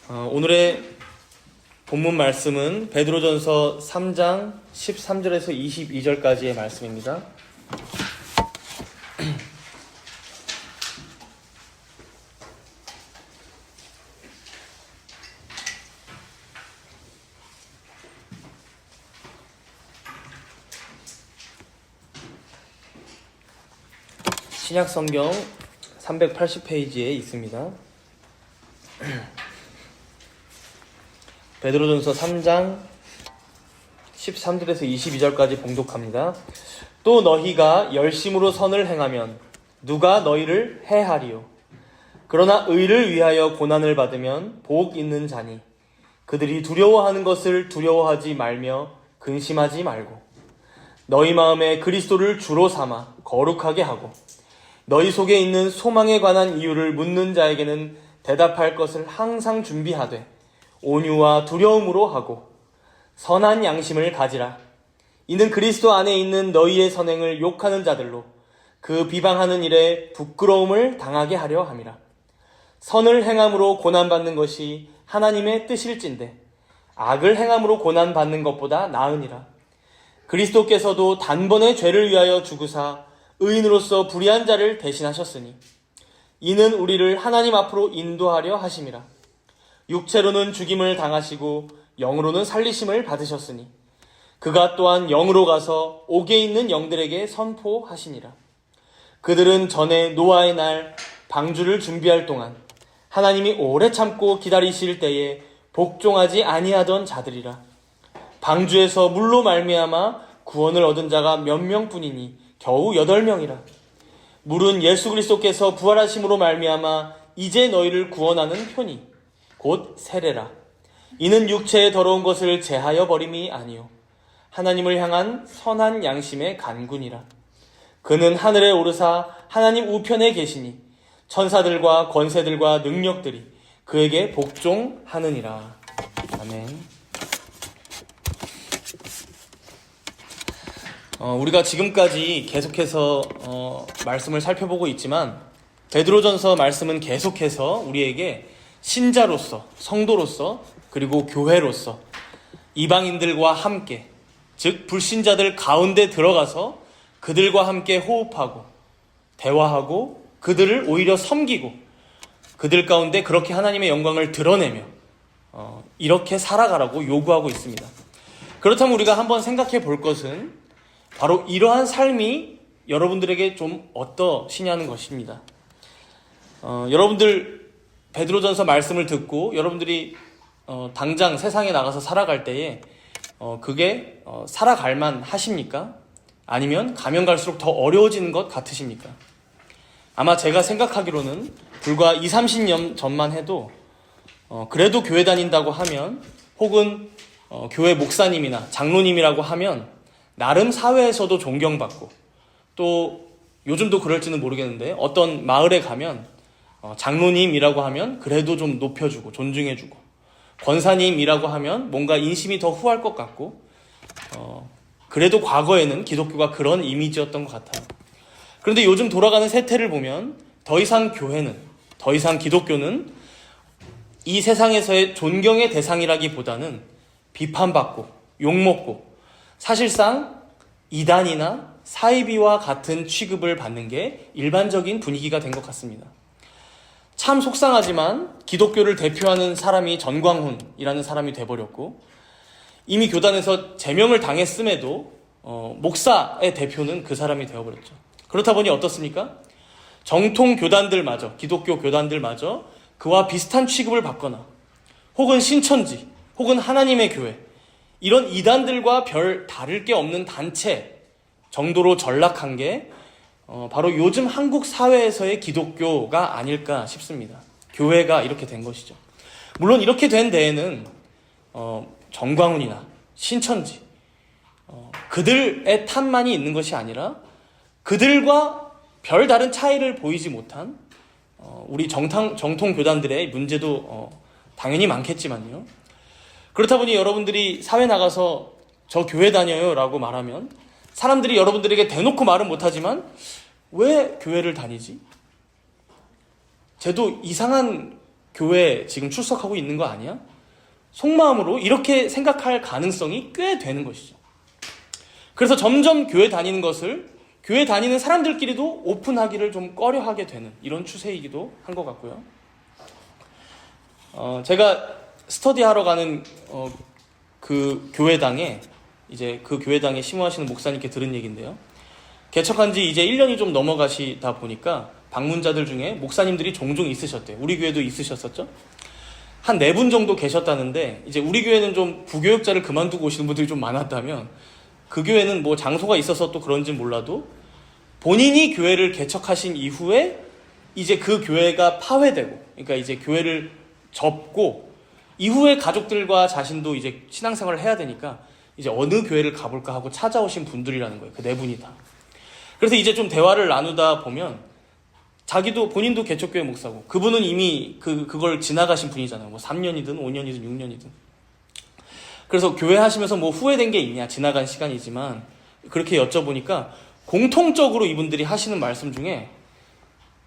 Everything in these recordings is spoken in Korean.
오늘의 본문 말씀은 베드로전서 3장 13절에서 22절까지의 말씀입니다. 신약성경 380페이지에 있습니다. 베드로전서 3장 13절에서 22절까지 봉독합니다. 또 너희가 열심으로 선을 행하면 누가 너희를 해하리요? 그러나 의를 위하여 고난을 받으면 복 있는 자니 그들이 두려워하는 것을 두려워하지 말며 근심하지 말고 너희 마음에 그리스도를 주로 삼아 거룩하게 하고 너희 속에 있는 소망에 관한 이유를 묻는 자에게는 대답할 것을 항상 준비하되 온유와 두려움으로 하고 선한 양심을 가지라. 이는 그리스도 안에 있는 너희의 선행을 욕하는 자들로 그 비방하는 일에 부끄러움을 당하게 하려 함이라. 선을 행함으로 고난받는 것이 하나님의 뜻일진데 악을 행함으로 고난받는 것보다 나으니라. 그리스도께서도 단번에 죄를 위하여 죽으사 의인으로서 불의한 자를 대신하셨으니 이는 우리를 하나님 앞으로 인도하려 하심이라. 육체로는 죽임을 당하시고 영으로는 살리심을 받으셨으니 그가 또한 영으로 가서 옥에 있는 영들에게 선포하시니라. 그들은 전에 노아의 날 방주를 준비할 동안 하나님이 오래 참고 기다리실 때에 복종하지 아니하던 자들이라. 방주에서 물로 말미암아 구원을 얻은 자가 몇 명뿐이니 겨우 8명이라. 물은 예수 그리스도께서 부활하심으로 말미암아 이제 너희를 구원하는 표니 곧 세례라. 이는 육체의 더러운 것을 제하여 버림이 아니요 하나님을 향한 선한 양심의 간군이라. 그는 하늘에 오르사 하나님 우편에 계시니 천사들과 권세들과 능력들이 그에게 복종하느니라. 아멘. 우리가 지금까지 계속해서 말씀을 살펴보고 있지만 베드로전서 말씀은 계속해서 우리에게 신자로서, 성도로서, 그리고 교회로서 이방인들과 함께, 즉 불신자들 가운데 들어가서 그들과 함께 호흡하고 대화하고 그들을 오히려 섬기고 그들 가운데 그렇게 하나님의 영광을 드러내며 이렇게 살아가라고 요구하고 있습니다. 그렇다면 우리가 한번 생각해 볼 것은 바로 이러한 삶이 여러분들에게 좀 어떠시냐는 것입니다. 여러분들 베드로전서 말씀을 듣고 여러분들이 당장 세상에 나가서 살아갈 때에 그게 살아갈 만 하십니까? 아니면 가면 갈수록 더 어려워지는 것 같으십니까? 아마 제가 생각하기로는 불과 20-30년 전만 해도 그래도 교회 다닌다고 하면 혹은 교회 목사님이나 장로님이라고 하면 나름 사회에서도 존경받고 또 요즘도 그럴지는 모르겠는데 어떤 마을에 가면 장로님이라고 하면 그래도 좀 높여주고 존중해주고 권사님이라고 하면 뭔가 인심이 더 후할 것 같고 그래도 과거에는 기독교가 그런 이미지였던 것 같아요. 그런데 요즘 돌아가는 세태를 보면 더 이상 교회는, 더 이상 기독교는 이 세상에서의 존경의 대상이라기보다는 비판받고 욕먹고 사실상 이단이나 사이비와 같은 취급을 받는 게 일반적인 분위기가 된 것 같습니다. 참 속상하지만 기독교를 대표하는 사람이 전광훈이라는 사람이 돼버렸고 이미 교단에서 제명을 당했음에도 목사의 대표는 그 사람이 되어버렸죠. 그렇다 보니 어떻습니까? 정통 교단들마저, 기독교 교단들마저 그와 비슷한 취급을 받거나 혹은 신천지 혹은 하나님의 교회 이런 이단들과 별 다를 게 없는 단체 정도로 전락한 게 바로 요즘 한국 사회에서의 기독교가 아닐까 싶습니다. 교회가 이렇게 된 것이죠. 물론 이렇게 된 데에는 정광훈이나 신천지 그들의 탓만이 있는 것이 아니라 그들과 별 다른 차이를 보이지 못한 우리 정통 교단들의 문제도 당연히 많겠지만요. 그렇다 보니 여러분들이 사회 나가서 저 교회 다녀요 라고 말하면 사람들이 여러분들에게 대놓고 말은 못하지만 왜 교회를 다니지? 쟤도 이상한 교회 지금 출석하고 있는 거 아니야? 속마음으로 이렇게 생각할 가능성이 꽤 되는 것이죠. 그래서 점점 교회 다니는 것을 교회 다니는 사람들끼리도 오픈하기를 좀 꺼려하게 되는 이런 추세이기도 한 것 같고요. 제가 스터디하러 가는 그 교회당에 이제 그 교회당에 심호하시는 목사님께 들은 얘기인데요. 개척한 지 이제 1년이 좀 넘어가시다 보니까 방문자들 중에 목사님들이 종종 있으셨대요. 우리 교회도 있으셨었죠? 한 4분 정도 계셨다는데, 이제 우리 교회는 좀 부교육자를 그만두고 오시는 분들이 좀 많았다면, 그 교회는 뭐 장소가 있어서 또 그런지 몰라도 본인이 교회를 개척하신 이후에 이제 그 교회가 파회되고, 그러니까 이제 교회를 접고 이후에 가족들과 자신도 이제 신앙생활을 해야 되니까 이제 어느 교회를 가볼까 하고 찾아오신 분들이라는 거예요. 그 4분이 다. 그래서 이제 좀 대화를 나누다 보면 본인도 개척교회 목사고, 그분은 이미 그걸 지나가신 분이잖아요. 뭐 3년이든 5년이든 6년이든. 그래서 교회 하시면서 뭐 후회된 게 있냐, 지나간 시간이지만, 그렇게 여쭤보니까 공통적으로 이분들이 하시는 말씀 중에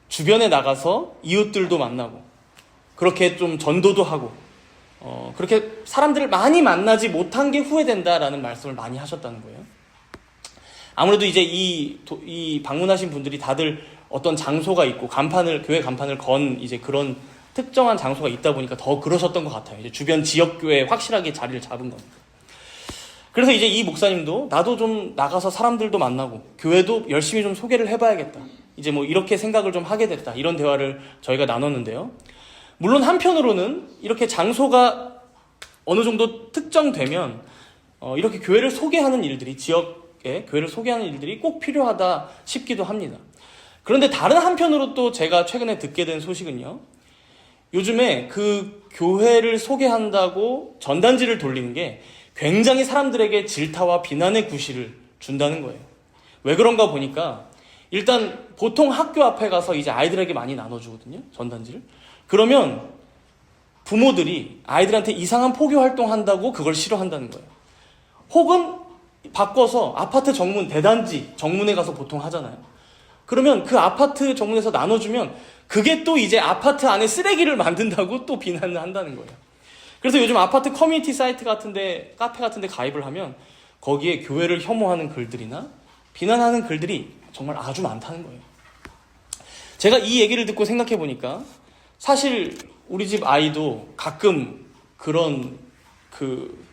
주변에 나가서 이웃들도 만나고, 그렇게 좀 전도도 하고, 그렇게 사람들을 많이 만나지 못한 게 후회된다라는 말씀을 많이 하셨다는 거예요. 아무래도 이제 이 방문하신 분들이 다들 어떤 장소가 있고 교회 간판을 건 이제 그런 특정한 장소가 있다 보니까 더 그러셨던 것 같아요. 이제 주변 지역교회에 확실하게 자리를 잡은 겁니다. 그래서 이제 이 목사님도 나도 좀 나가서 사람들도 만나고 교회도 열심히 좀 소개를 해봐야겠다. 이제 뭐 이렇게 생각을 좀 하게 됐다. 이런 대화를 저희가 나눴는데요. 물론 한편으로는 이렇게 장소가 어느 정도 특정되면 이렇게 교회를 소개하는 일들이, 지역에 교회를 소개하는 일들이 꼭 필요하다 싶기도 합니다. 그런데 다른 한편으로 또 제가 최근에 듣게 된 소식은요, 요즘에 그 교회를 소개한다고 전단지를 돌리는 게 굉장히 사람들에게 질타와 비난의 구실을 준다는 거예요. 왜 그런가 보니까 일단 보통 학교 앞에 가서 이제 아이들에게 많이 나눠주거든요, 전단지를. 그러면 부모들이 아이들한테 이상한 포교 활동한다고 그걸 싫어한다는 거예요. 혹은 바꿔서 아파트 정문, 대단지 정문에 가서 보통 하잖아요. 그러면 그 아파트 정문에서 나눠주면 그게 또 이제 아파트 안에 쓰레기를 만든다고 또 비난을 한다는 거예요. 그래서 요즘 아파트 커뮤니티 사이트 같은데, 카페 같은데 가입을 하면 거기에 교회를 혐오하는 글들이나 비난하는 글들이 정말 아주 많다는 거예요. 제가 이 얘기를 듣고 생각해 보니까 사실 우리 집 아이도 가끔 그런 그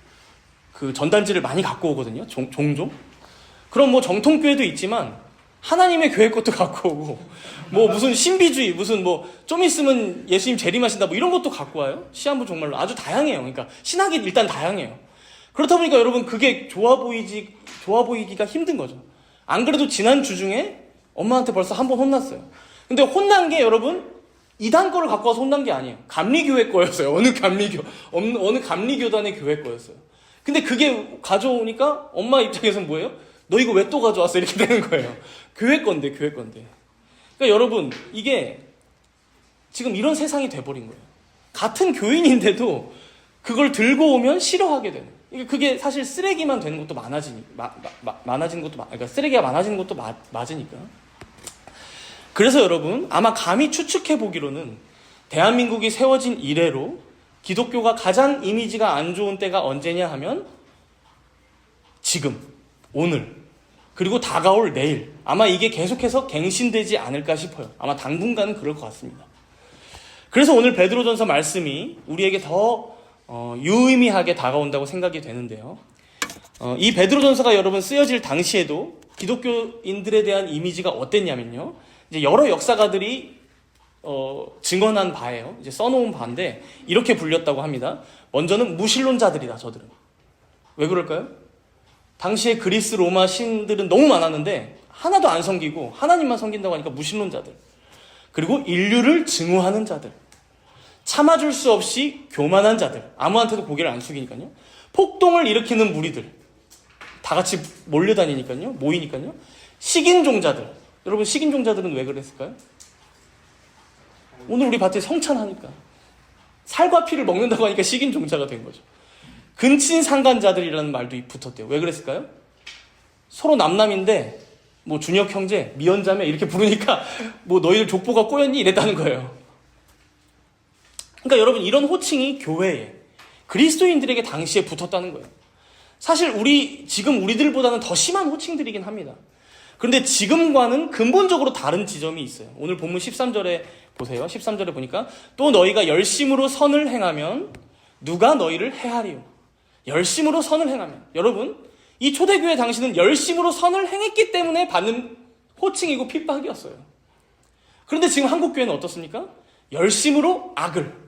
전단지를 많이 갖고 오거든요. 종종. 그럼 뭐 정통교회도 있지만 하나님의 교회 것도 갖고 오고, 뭐 무슨 신비주의, 무슨 뭐 좀 있으면 예수님 재림하신다, 뭐 이런 것도 갖고 와요. 시한부 정말로 아주 다양해요. 그러니까 신학이 일단 다양해요. 그렇다 보니까 여러분 그게 좋아 보이기가 힘든 거죠. 안 그래도 지난 주 중에 엄마한테 벌써 한 번 혼났어요. 근데 혼난 게 여러분 이단 거를 갖고 와서 혼난 게 아니에요. 감리교회 거였어요. 어느 감리교단의 교회 거였어요. 근데 그게 가져오니까 엄마 입장에서는 뭐예요? 너 이거 왜 또 가져왔어? 이렇게 되는 거예요. 교회 건데. 그러니까 여러분, 이게 지금 이런 세상이 돼버린 거예요. 같은 교인인데도 그걸 들고 오면 싫어하게 되는. 그게 사실 쓰레기만 되는 것도 그러니까 쓰레기가 많아지는 것도 맞으니까. 그래서 여러분, 아마 감히 추측해 보기로는 대한민국이 세워진 이래로 기독교가 가장 이미지가 안 좋은 때가 언제냐 하면 지금, 오늘, 그리고 다가올 내일, 아마 이게 계속해서 갱신되지 않을까 싶어요. 아마 당분간은 그럴 것 같습니다. 그래서 오늘 베드로전서 말씀이 우리에게 더 유의미하게 다가온다고 생각이 되는데요. 이 베드로전서가 여러분 쓰여질 당시에도 기독교인들에 대한 이미지가 어땠냐면요, 이제 여러 역사가들이 증언한 바예요. 이제 써놓은 바인데 이렇게 불렸다고 합니다. 먼저는 무신론자들이다, 저들은. 왜 그럴까요? 당시에 그리스 로마 신들은 너무 많았는데 하나도 안 섬기고 하나님만 섬긴다고 하니까 무신론자들. 그리고 인류를 증오하는 자들. 참아줄 수 없이 교만한 자들. 아무한테도 고개를 안 숙이니까요. 폭동을 일으키는 무리들. 다 같이 모이니까요. 식인종자들. 여러분, 식인종자들은 왜 그랬을까요? 오늘 우리 밭에 성찬하니까. 살과 피를 먹는다고 하니까 식인종자가 된 거죠. 근친상간자들이라는 말도 붙었대요. 왜 그랬을까요? 서로 남남인데 뭐 준혁 형제, 미연자매 이렇게 부르니까 뭐 너희들 족보가 꼬였니? 이랬다는 거예요. 그러니까 여러분, 이런 호칭이 교회에, 그리스도인들에게 당시에 붙었다는 거예요. 사실 지금 우리들보다는 더 심한 호칭들이긴 합니다. 그런데 지금과는 근본적으로 다른 지점이 있어요. 오늘 본문 13절에 보세요. 13절에 보니까 또 너희가 열심으로 선을 행하면 누가 너희를 해하리요. 열심으로 선을 행하면. 여러분, 이 초대교회 당시는 열심으로 선을 행했기 때문에 받는 호칭이고 핍박이었어요. 그런데 지금 한국교회는 어떻습니까? 열심으로 악을.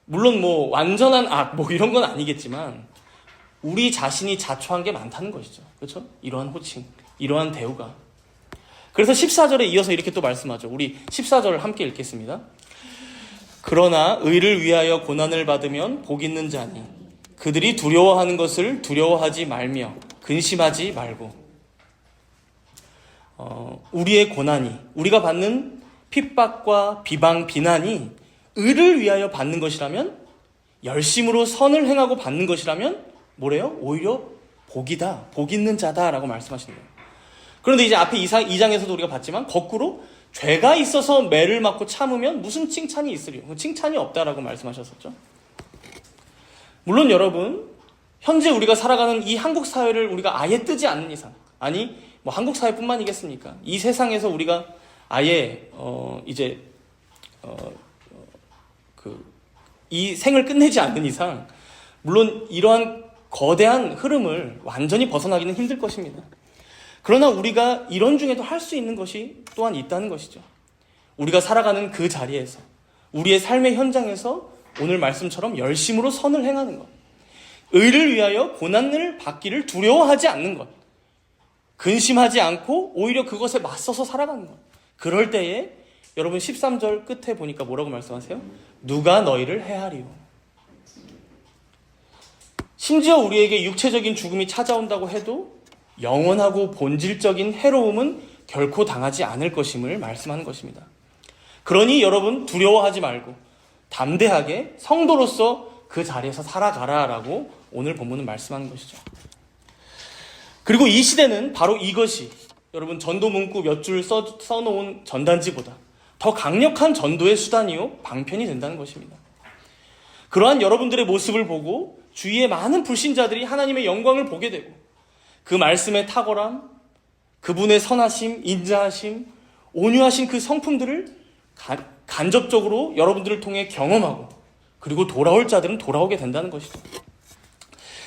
물론 완전한 악 이런 건 아니겠지만 우리 자신이 자초한 게 많다는 것이죠. 그렇죠? 이러한 호칭, 이러한 대우가. 그래서 14절에 이어서 이렇게 또 말씀하죠. 우리 14절을 함께 읽겠습니다. 그러나 의를 위하여 고난을 받으면 복 있는 자니 그들이 두려워하는 것을 두려워하지 말며 근심하지 말고. 우리의 고난이, 우리가 받는 핍박과 비방, 비난이 의를 위하여 받는 것이라면, 열심으로 선을 행하고 받는 것이라면 뭐래요? 오히려 복이다, 복 있는 자다라고 말씀하시는 거예요. 그런데 이제 앞에 2장에서도 우리가 봤지만 거꾸로 죄가 있어서 매를 맞고 참으면 무슨 칭찬이 있으리요? 칭찬이 없다라고 말씀하셨었죠. 물론 여러분, 현재 우리가 살아가는 이 한국 사회를 우리가 아예 뜨지 않는 이상, 아니 한국 사회뿐만이겠습니까? 이 세상에서 우리가 아예 이 생을 끝내지 않는 이상, 물론 이러한 거대한 흐름을 완전히 벗어나기는 힘들 것입니다. 그러나 우리가 이런 중에도 할 수 있는 것이 또한 있다는 것이죠. 우리가 살아가는 그 자리에서, 우리의 삶의 현장에서 오늘 말씀처럼 열심으로 선을 행하는 것, 의를 위하여 고난을 받기를 두려워하지 않는 것, 근심하지 않고 오히려 그것에 맞서서 살아가는 것. 그럴 때에 여러분 13절 끝에 보니까 뭐라고 말씀하세요? 누가 너희를 해하리요. 심지어 우리에게 육체적인 죽음이 찾아온다고 해도 영원하고 본질적인 해로움은 결코 당하지 않을 것임을 말씀하는 것입니다. 그러니 여러분 두려워하지 말고 담대하게 성도로서 그 자리에서 살아가라라고 오늘 본문은 말씀하는 것이죠. 그리고 이 시대는 바로 이것이 여러분 전도 문구 몇 줄 써놓은 전단지보다 더 강력한 전도의 수단이요 방편이 된다는 것입니다. 그러한 여러분들의 모습을 보고 주위의 많은 불신자들이 하나님의 영광을 보게 되고 그 말씀의 탁월함, 그분의 선하심, 인자하심, 온유하신 그 성품들을 간접적으로 여러분들을 통해 경험하고 그리고 돌아올 자들은 돌아오게 된다는 것이죠.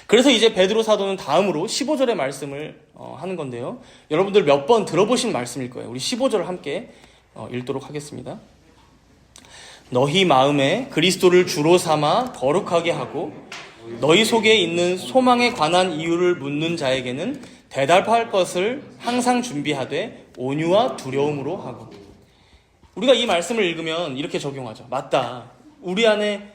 그래서 이제 베드로 사도는 다음으로 15절의 말씀을 하는 건데요. 여러분들 몇 번 들어보신 말씀일 거예요. 우리 15절 함께 읽도록 하겠습니다. 너희 마음에 그리스도를 주로 삼아 거룩하게 하고 너희 속에 있는 소망에 관한 이유를 묻는 자에게는 대답할 것을 항상 준비하되 온유와 두려움으로 하고. 우리가 이 말씀을 읽으면 이렇게 적용하죠. 맞다. 우리 안에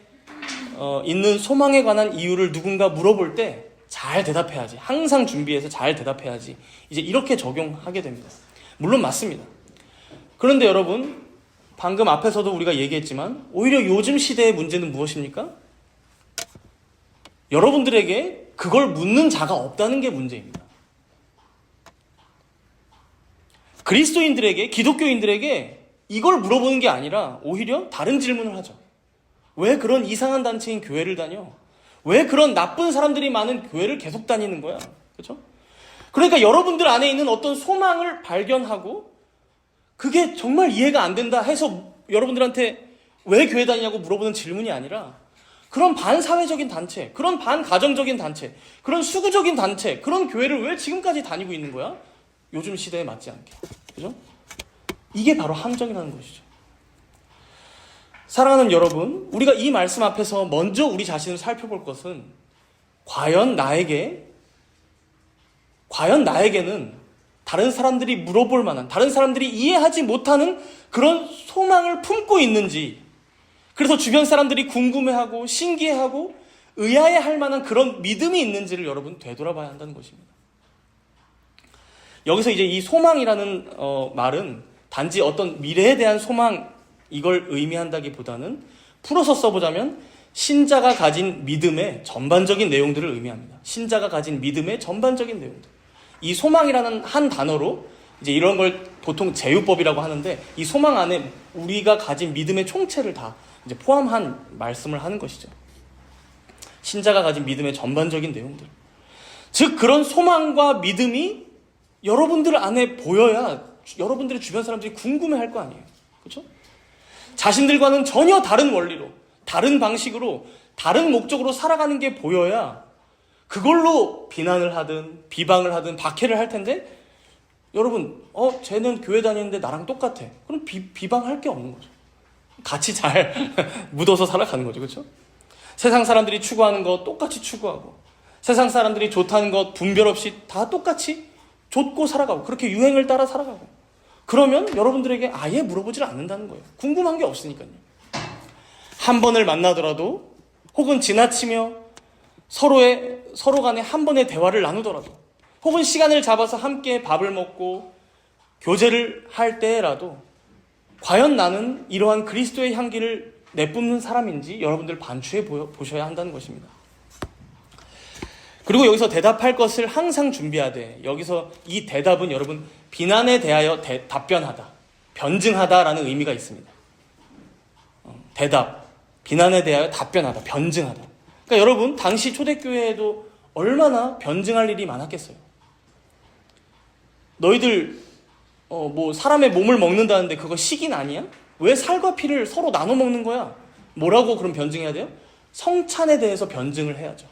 있는 소망에 관한 이유를 누군가 물어볼 때 잘 대답해야지. 항상 준비해서 잘 대답해야지. 이제 이렇게 적용하게 됩니다. 물론 맞습니다. 그런데 여러분, 방금 앞에서도 우리가 얘기했지만 오히려 요즘 시대의 문제는 무엇입니까? 여러분들에게 그걸 묻는 자가 없다는 게 문제입니다. 그리스도인들에게, 기독교인들에게 이걸 물어보는 게 아니라 오히려 다른 질문을 하죠. 왜 그런 이상한 단체인 교회를 다녀? 왜 그런 나쁜 사람들이 많은 교회를 계속 다니는 거야? 그렇죠? 그러니까 여러분들 안에 있는 어떤 소망을 발견하고 그게 정말 이해가 안 된다 해서 여러분들한테 왜 교회 다니냐고 물어보는 질문이 아니라 그런 반사회적인 단체, 그런 반가정적인 단체, 그런 수구적인 단체, 그런 교회를 왜 지금까지 다니고 있는 거야? 요즘 시대에 맞지 않게. 그죠? 이게 바로 함정이라는 것이죠. 사랑하는 여러분, 우리가 이 말씀 앞에서 먼저 우리 자신을 살펴볼 것은 과연 나에게는 다른 사람들이 물어볼 만한, 다른 사람들이 이해하지 못하는 그런 소망을 품고 있는지, 그래서 주변 사람들이 궁금해하고 신기해하고 의아해할 만한 그런 믿음이 있는지를 여러분 되돌아봐야 한다는 것입니다. 여기서 이제 이 소망이라는 말은 단지 어떤 미래에 대한 소망 이걸 의미한다기보다는 풀어서 써보자면 신자가 가진 믿음의 전반적인 내용들을 의미합니다. 신자가 가진 믿음의 전반적인 내용들. 이 소망이라는 한 단어로 이제 이런 걸 보통 제휴법이라고 하는데 이 소망 안에 우리가 가진 믿음의 총체를 다 이제 포함한 말씀을 하는 것이죠. 신자가 가진 믿음의 전반적인 내용들. 즉 그런 소망과 믿음이 여러분들 안에 보여야 여러분들의 주변 사람들이 궁금해할 거 아니에요. 그렇죠? 자신들과는 전혀 다른 원리로, 다른 방식으로, 다른 목적으로 살아가는 게 보여야 그걸로 비난을 하든 비방을 하든 박해를 할 텐데, 여러분 쟤는 교회 다니는데 나랑 똑같아. 그럼 비방할 게 없는 거죠. 같이 잘 묻어서 살아가는 거죠. 그렇죠? 세상 사람들이 추구하는 거 똑같이 추구하고, 세상 사람들이 좋다는 것 분별 없이 다 똑같이 좇고 살아가고, 그렇게 유행을 따라 살아가고, 그러면 여러분들에게 아예 물어보질 않는다는 거예요. 궁금한 게 없으니까요. 한 번을 만나더라도 혹은 지나치며 서로 간에 한 번의 대화를 나누더라도, 혹은 시간을 잡아서 함께 밥을 먹고 교제를 할 때라도 과연 나는 이러한 그리스도의 향기를 내뿜는 사람인지 여러분들 반추해 보셔야 한다는 것입니다. 그리고 여기서 대답할 것을 항상 준비하되, 여기서 이 대답은 여러분 비난에 대하여 답변하다, 변증하다라는 의미가 있습니다. 대답, 비난에 대하여 답변하다, 변증하다. 그러니까 여러분 당시 초대교회에도 얼마나 변증할 일이 많았겠어요. 너희들 사람의 몸을 먹는다는데 그거 식인 아니야? 왜 살과 피를 서로 나눠 먹는 거야? 뭐라고 그럼 변증해야 돼요? 성찬에 대해서 변증을 해야죠.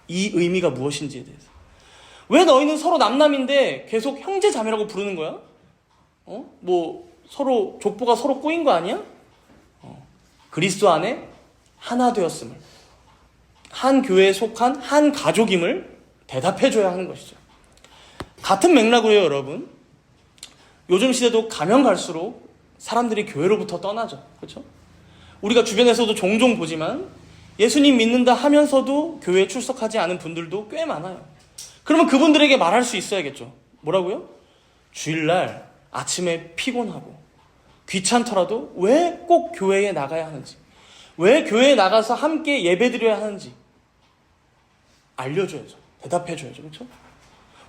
이 의미가 무엇인지에 대해서. 왜 너희는 서로 남남인데 계속 형제 자매라고 부르는 거야? 서로 족보가 서로 꼬인 거 아니야? 그리스도 안에 하나 되었음을, 한 교회에 속한 한 가족임을 대답해줘야 하는 것이죠. 같은 맥락으로요, 여러분. 요즘 시대도 가면 갈수록 사람들이 교회로부터 떠나죠. 그렇죠? 우리가 주변에서도 종종 보지만 예수님 믿는다 하면서도 교회에 출석하지 않은 분들도 꽤 많아요. 그러면 그분들에게 말할 수 있어야겠죠. 뭐라고요? 주일날 아침에 피곤하고 귀찮더라도 왜 꼭 교회에 나가야 하는지, 왜 교회에 나가서 함께 예배드려야 하는지 알려줘야죠. 대답해줘야죠. 그렇죠?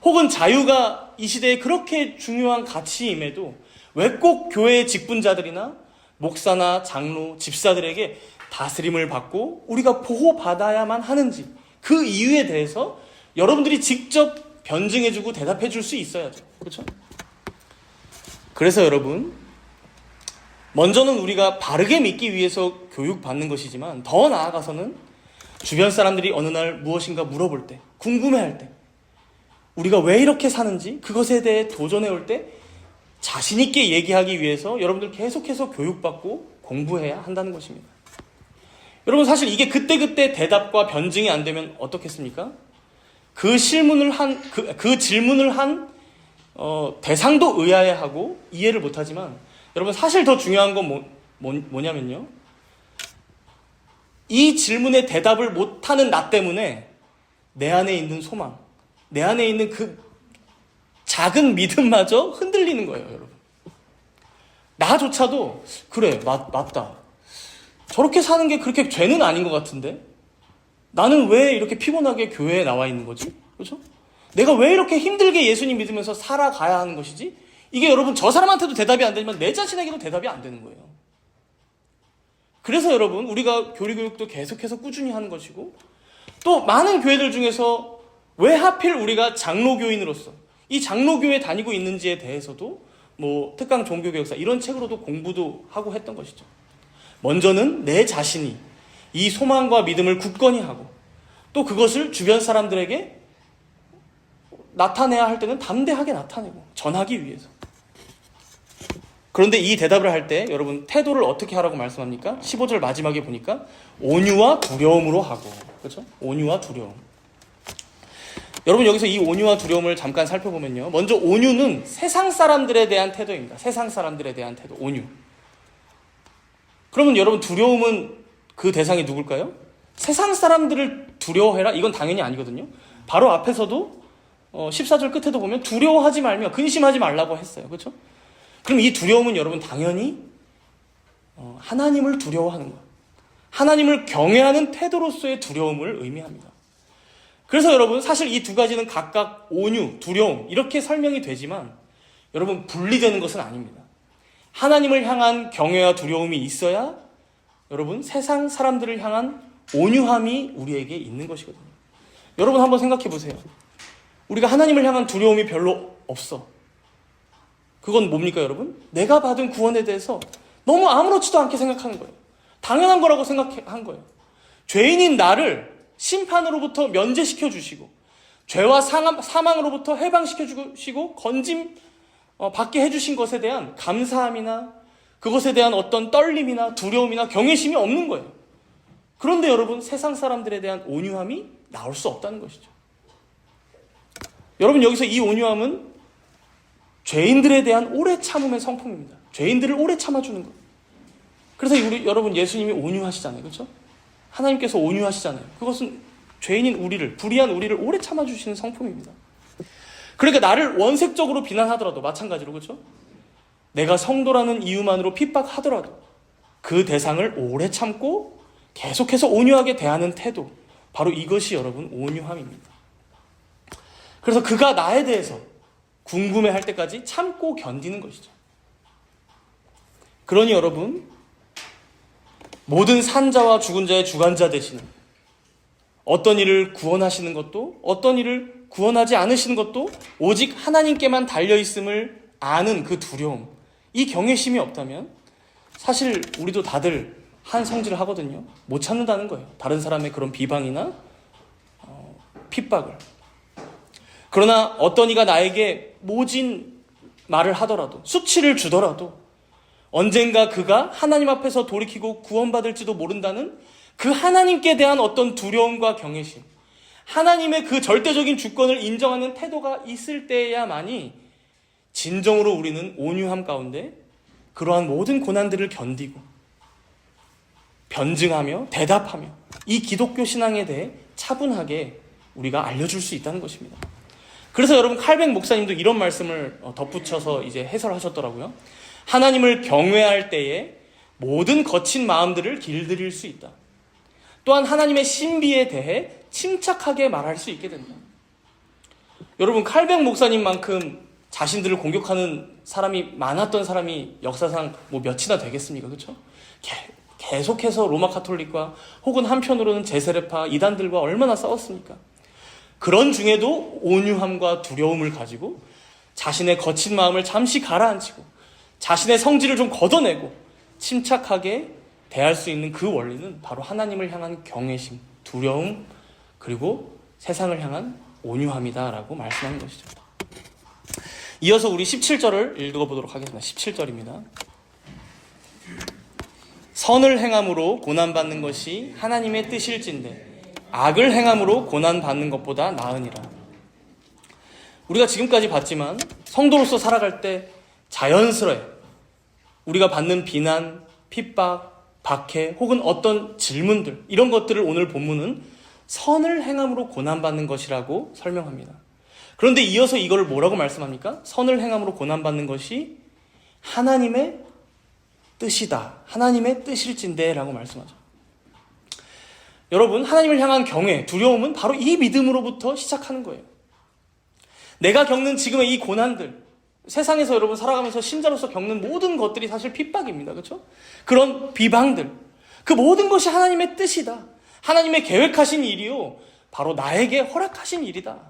혹은 자유가 이 시대에 그렇게 중요한 가치임에도 왜 꼭 교회의 직분자들이나 목사나 장로, 집사들에게 다스림을 받고 우리가 보호받아야만 하는지, 그 이유에 대해서 여러분들이 직접 변증해주고 대답해줄 수 있어야죠. 그렇죠? 그래서 여러분, 먼저는 우리가 바르게 믿기 위해서 교육받는 것이지만, 더 나아가서는 주변 사람들이 어느 날 무엇인가 물어볼 때, 궁금해할 때, 우리가 왜 이렇게 사는지 그것에 대해 도전해올 때 자신 있게 얘기하기 위해서 여러분들 계속해서 교육받고 공부해야 한다는 것입니다. 여러분, 사실 이게 그때그때 대답과 변증이 안 되면 어떻겠습니까? 그 질문을 한 대상도 의아해하고 이해를 못하지만, 여러분 사실 더 중요한 건 뭐냐면요, 이 질문에 대답을 못하는 나 때문에 내 안에 있는 소망, 내 안에 있는 그 작은 믿음마저 흔들리는 거예요. 여러분, 나조차도 그래, 맞다, 저렇게 사는 게 그렇게 죄는 아닌 것 같은데 나는 왜 이렇게 피곤하게 교회에 나와 있는 거지? 그렇죠? 내가 왜 이렇게 힘들게 예수님 믿으면서 살아가야 하는 것이지? 이게 여러분 저 사람한테도 대답이 안 되지만 내 자신에게도 대답이 안 되는 거예요. 그래서 여러분, 우리가 교리교육도 계속해서 꾸준히 하는 것이고, 또 많은 교회들 중에서 왜 하필 우리가 장로교인으로서 이 장로교에 다니고 있는지에 대해서도 특강 종교교역사 이런 책으로도 공부도 하고 했던 것이죠. 먼저는 내 자신이 이 소망과 믿음을 굳건히 하고, 또 그것을 주변 사람들에게 나타내야 할 때는 담대하게 나타내고 전하기 위해서. 그런데 이 대답을 할 때 여러분 태도를 어떻게 하라고 말씀합니까? 15절 마지막에 보니까 온유와 두려움으로 하고, 그렇죠? 온유와 두려움. 여러분, 여기서 이 온유와 두려움을 잠깐 살펴보면요, 먼저 온유는 세상 사람들에 대한 태도입니다. 세상 사람들에 대한 태도, 온유. 그러면 여러분, 두려움은 그 대상이 누굴까요? 세상 사람들을 두려워해라? 이건 당연히 아니거든요. 바로 앞에서도 14절 끝에도 보면 두려워하지 말며 근심하지 말라고 했어요. 그렇죠? 그럼 이 두려움은 여러분 당연히 하나님을 두려워하는 것, 하나님을 경외하는 태도로서의 두려움을 의미합니다. 그래서 여러분, 사실 이 두 가지는 각각 온유, 두려움 이렇게 설명이 되지만 여러분 분리되는 것은 아닙니다. 하나님을 향한 경외와 두려움이 있어야 여러분 세상 사람들을 향한 온유함이 우리에게 있는 것이거든요. 여러분 한번 생각해 보세요. 우리가 하나님을 향한 두려움이 별로 없어. 그건 뭡니까 여러분? 내가 받은 구원에 대해서 너무 아무렇지도 않게 생각하는 거예요. 당연한 거라고 생각한 거예요. 죄인인 나를 심판으로부터 면제시켜 주시고 죄와 사망으로부터 해방시켜 주시고 건짐 받게 해주신 것에 대한 감사함이나 그것에 대한 어떤 떨림이나 두려움이나 경외심이 없는 거예요. 그런데 여러분 세상 사람들에 대한 온유함이 나올 수 없다는 것이죠. 여러분 여기서 이 온유함은 죄인들에 대한 오래 참음의 성품입니다. 죄인들을 오래 참아주는 것. 그래서 여러분 예수님이 온유하시잖아요. 그렇죠? 하나님께서 온유하시잖아요. 그것은 죄인인 우리를, 불의한 우리를 오래 참아주시는 성품입니다. 그러니까 나를 원색적으로 비난하더라도 마찬가지로 그렇죠? 내가 성도라는 이유만으로 핍박하더라도 그 대상을 오래 참고 계속해서 온유하게 대하는 태도, 바로 이것이 여러분 온유함입니다. 그래서 그가 나에 대해서 궁금해할 때까지 참고 견디는 것이죠. 그러니 여러분 모든 산자와 죽은 자의 주관자 되시는, 어떤 일을 구원하시는 것도 어떤 일을 구원하지 않으시는 것도 오직 하나님께만 달려있음을 아는 그 두려움, 이 경외심이 없다면 사실 우리도 다들 한 성질을 하거든요. 못 참는다는 거예요. 다른 사람의 그런 비방이나 핍박을. 그러나 어떤 이가 나에게 모진 말을 하더라도, 수치를 주더라도 언젠가 그가 하나님 앞에서 돌이키고 구원받을지도 모른다는 그 하나님께 대한 어떤 두려움과 경외심, 하나님의 그 절대적인 주권을 인정하는 태도가 있을 때야만이 진정으로 우리는 온유함 가운데 그러한 모든 고난들을 견디고 변증하며 대답하며 이 기독교 신앙에 대해 차분하게 우리가 알려줄 수 있다는 것입니다. 그래서 여러분 칼뱅 목사님도 이런 말씀을 덧붙여서 이제 해설하셨더라고요. 하나님을 경외할 때에 모든 거친 마음들을 길들일 수 있다. 또한 하나님의 신비에 대해 침착하게 말할 수 있게 된다. 여러분 칼뱅 목사님만큼 자신들을 공격하는 사람이 많았던 사람이 역사상 뭐 몇이나 되겠습니까? 그렇죠? 계속해서 로마 카톨릭과 혹은 한편으로는 제세례파 이단들과 얼마나 싸웠습니까? 그런 중에도 온유함과 두려움을 가지고 자신의 거친 마음을 잠시 가라앉히고 자신의 성질을 좀 걷어내고 침착하게 대할 수 있는 그 원리는 바로 하나님을 향한 경외심, 두려움, 그리고 세상을 향한 온유함이다라고 말씀하는 것이죠. 이어서 우리 17절을 읽어보도록 하겠습니다. 17절입니다. 선을 행함으로 고난받는 것이 하나님의 뜻일진데 악을 행함으로 고난받는 것보다 나으니라. 우리가 지금까지 봤지만 성도로서 살아갈 때 자연스레 우리가 받는 비난, 핍박, 박해 혹은 어떤 질문들, 이런 것들을 오늘 본문은 선을 행함으로 고난받는 것이라고 설명합니다. 그런데 이어서 이걸 뭐라고 말씀합니까? 선을 행함으로 고난받는 것이 하나님의 뜻이다. 하나님의 뜻일진데 라고 말씀하죠. 여러분, 하나님을 향한 경외, 두려움은 바로 이 믿음으로부터 시작하는 거예요. 내가 겪는 지금의 이 고난들, 세상에서 여러분 살아가면서 신자로서 겪는 모든 것들이 사실 핍박입니다. 그렇죠? 그런 비방들, 그 모든 것이 하나님의 뜻이다. 하나님의 계획하신 일이요, 바로 나에게 허락하신 일이다.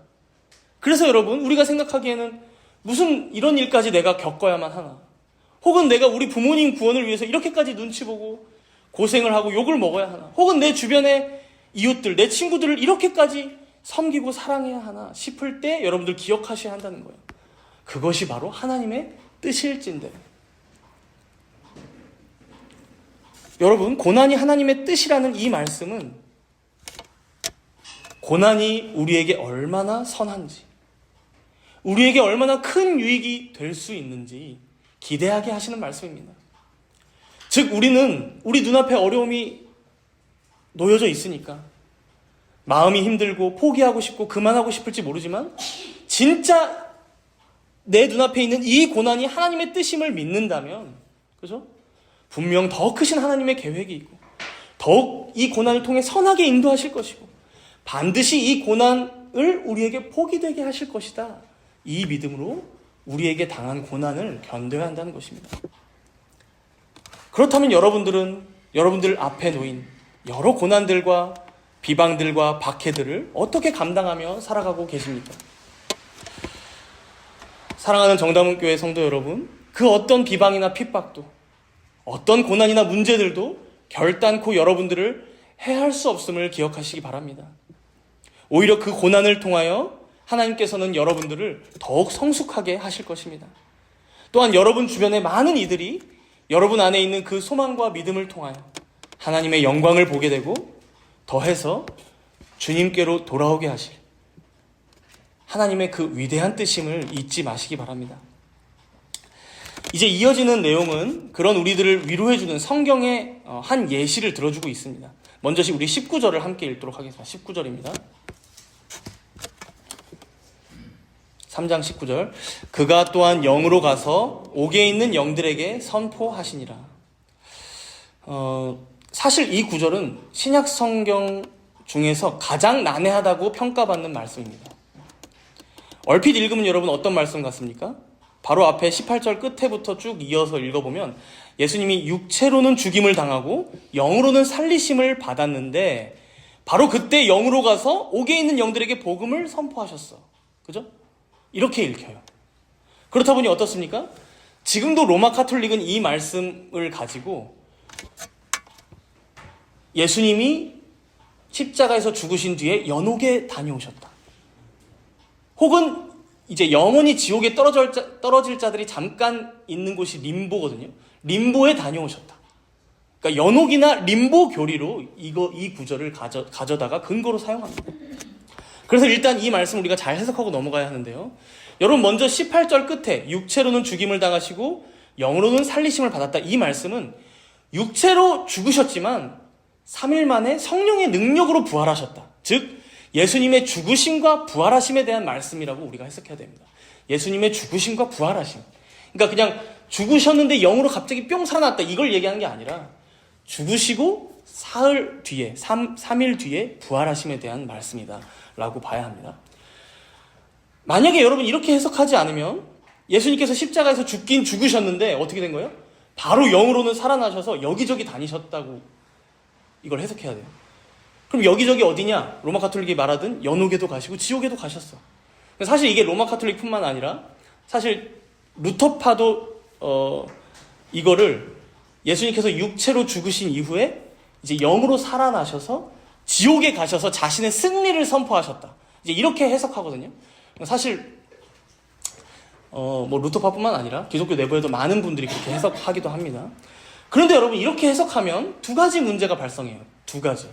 그래서 여러분, 우리가 생각하기에는 무슨 이런 일까지 내가 겪어야만 하나, 혹은 내가 우리 부모님 구원을 위해서 이렇게까지 눈치 보고 고생을 하고 욕을 먹어야 하나, 혹은 내 주변의 이웃들, 내 친구들을 이렇게까지 섬기고 사랑해야 하나 싶을 때 여러분들 기억하셔야 한다는 거예요. 그것이 바로 하나님의 뜻일진데. 여러분, 고난이 하나님의 뜻이라는 이 말씀은 고난이 우리에게 얼마나 선한지, 우리에게 얼마나 큰 유익이 될 수 있는지 기대하게 하시는 말씀입니다. 즉 우리는 우리 눈앞에 어려움이 놓여져 있으니까 마음이 힘들고 포기하고 싶고 그만하고 싶을지 모르지만 진짜 내 눈앞에 있는 이 고난이 하나님의 뜻임을 믿는다면, 그죠? 분명 더 크신 하나님의 계획이 있고 더욱 이 고난을 통해 선하게 인도하실 것이고 반드시 이 고난을 우리에게 복이 되게 하실 것이다. 이 믿음으로 우리에게 당한 고난을 견뎌야 한다는 것입니다. 그렇다면 여러분들은 여러분들 앞에 놓인 여러 고난들과 비방들과 박해들을 어떻게 감당하며 살아가고 계십니까? 사랑하는 정다문교회 성도 여러분, 그 어떤 비방이나 핍박도, 어떤 고난이나 문제들도 결단코 여러분들을 해할 수 없음을 기억하시기 바랍니다. 오히려 그 고난을 통하여 하나님께서는 여러분들을 더욱 성숙하게 하실 것입니다. 또한 여러분 주변의 많은 이들이 여러분 안에 있는 그 소망과 믿음을 통하여 하나님의 영광을 보게 되고 더해서 주님께로 돌아오게 하실 하나님의 그 위대한 뜻임을 잊지 마시기 바랍니다. 이제 이어지는 내용은 그런 우리들을 위로해주는 성경의 한 예시를 들어주고 있습니다. 먼저 우리 19절을 함께 읽도록 하겠습니다. 19절입니다. 3장 19절. 그가 또한 영으로 가서 옥에 있는 영들에게 선포하시니라. 사실 이 구절은 신약 성경 중에서 가장 난해하다고 평가받는 말씀입니다. 얼핏 읽으면 여러분 어떤 말씀 같습니까? 바로 앞에 18절 끝에부터 쭉 이어서 읽어보면 예수님이 육체로는 죽임을 당하고 영으로는 살리심을 받았는데 바로 그때 영으로 가서 옥에 있는 영들에게 복음을 선포하셨어. 그죠? 이렇게 읽혀요. 그렇다 보니 어떻습니까? 지금도 로마 카톨릭은 이 말씀을 가지고 예수님이 십자가에서 죽으신 뒤에 연옥에 다녀오셨다. 혹은 이제 영원히 지옥에 떨어질 자들이 잠깐 있는 곳이 림보거든요. 림보에 다녀오셨다. 그러니까 연옥이나 림보 교리로 이 구절을 가져다가 근거로 사용합니다. 그래서 일단 이 말씀 우리가 잘 해석하고 넘어가야 하는데요. 여러분 먼저 18절 끝에 육체로는 죽임을 당하시고 영으로는 살리심을 받았다. 이 말씀은 육체로 죽으셨지만 3일 만에 성령의 능력으로 부활하셨다. 즉 예수님의 죽으심과 부활하심에 대한 말씀이라고 우리가 해석해야 됩니다. 예수님의 죽으심과 부활하심. 그러니까 그냥 죽으셨는데 영으로 갑자기 뿅 살아났다. 이걸 얘기하는 게 아니라 죽으시고 사흘 뒤에, 3일 뒤에 부활하심에 대한 말씀이다 라고 봐야 합니다. 만약에 여러분 이렇게 해석하지 않으면 예수님께서 십자가에서 죽긴 죽으셨는데 어떻게 된 거예요? 바로 영으로는 살아나셔서 여기저기 다니셨다고 이걸 해석해야 돼요. 그럼 여기저기 어디냐? 로마 카톨릭이 말하든 연옥에도 가시고 지옥에도 가셨어. 사실 이게 로마 카톨릭뿐만 아니라 사실 루터파도 이거를 예수님께서 육체로 죽으신 이후에 이제 영으로 살아나셔서 지옥에 가셔서 자신의 승리를 선포하셨다. 이제 이렇게 해석하거든요. 사실 뭐 루터파뿐만 아니라 기독교 내부에도 많은 분들이 그렇게 해석하기도 합니다. 그런데 여러분 이렇게 해석하면 두 가지 문제가 발생해요. 두 가지.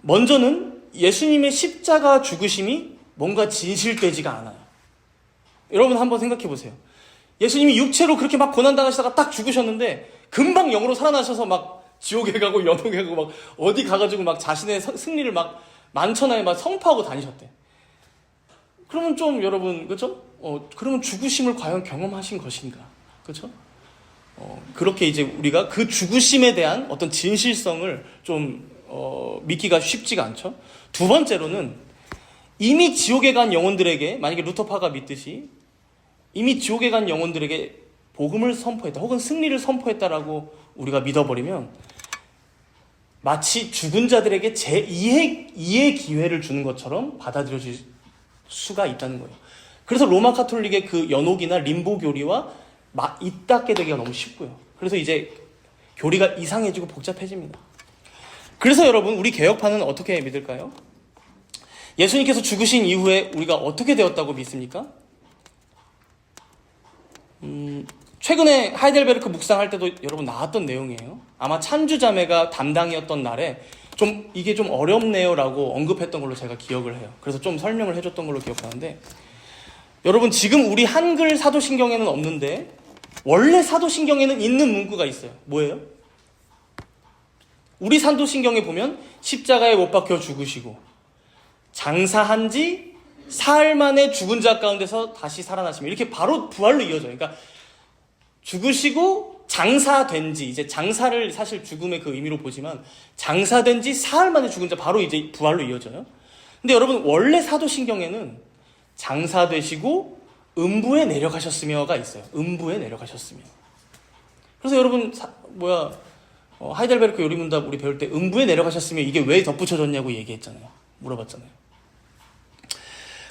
먼저는 예수님의 십자가 죽으심이 뭔가 진실되지가 않아요. 여러분 한번 생각해 보세요. 예수님이 육체로 그렇게 막 고난당하시다가 딱 죽으셨는데 금방 영으로 살아나셔서 막 지옥에 가고 연옥에 가고 막 어디 가가지고 막 자신의 승리를 막 만천하에 막 선포하고 다니셨대. 그러면 좀 여러분 그죠? 그러면 죽으심을 과연 경험하신 것인가? 그죠? 그렇게 이제 우리가 그 죽으심에 대한 어떤 진실성을 좀 믿기가 쉽지가 않죠. 두 번째로는 이미 지옥에 간 영혼들에게 만약에 루터파가 믿듯이 이미 지옥에 간 영혼들에게 복음을 선포했다 혹은 승리를 선포했다라고 우리가 믿어버리면 마치 죽은 자들에게 제2의 기회를 주는 것처럼 받아들여질 수가 있다는 거예요. 그래서 로마 카톨릭의 그 연옥이나 림보 교리와 입닿게 되기가 너무 쉽고요. 그래서 이제 교리가 이상해지고 복잡해집니다. 그래서 여러분 우리 개혁파는 어떻게 믿을까요? 예수님께서 죽으신 이후에 우리가 어떻게 되었다고 믿습니까? 최근에 하이델베르크 묵상할 때도 여러분 나왔던 내용이에요. 아마 찬주자매가 담당이었던 날에 이게 좀 어렵네요 라고 언급했던 걸로 제가 기억을 해요. 그래서 좀 설명을 해줬던 걸로 기억하는데 여러분 지금 우리 한글 사도신경에는 없는데 원래 사도신경에는 있는 문구가 있어요. 뭐예요? 우리 사도신경에 보면 십자가에 못 박혀 죽으시고 장사한 지 사흘 만에 죽은 자 가운데서 다시 살아나시면 이렇게 바로 부활로 이어져요. 그러니까 죽으시고 장사된 지 이제 장사를 사실 죽음의 그 의미로 보지만 장사된 지 사흘 만에 죽은 자 바로 이제 부활로 이어져요. 근데 여러분 원래 사도신경에는 장사되시고 음부에 내려가셨으며가 있어요. 음부에 내려가셨으며. 그래서 여러분 하이델베르크 요리문답 우리 배울 때 음부에 내려가셨으면 이게 왜 덧붙여졌냐고 얘기했잖아요. 물어봤잖아요.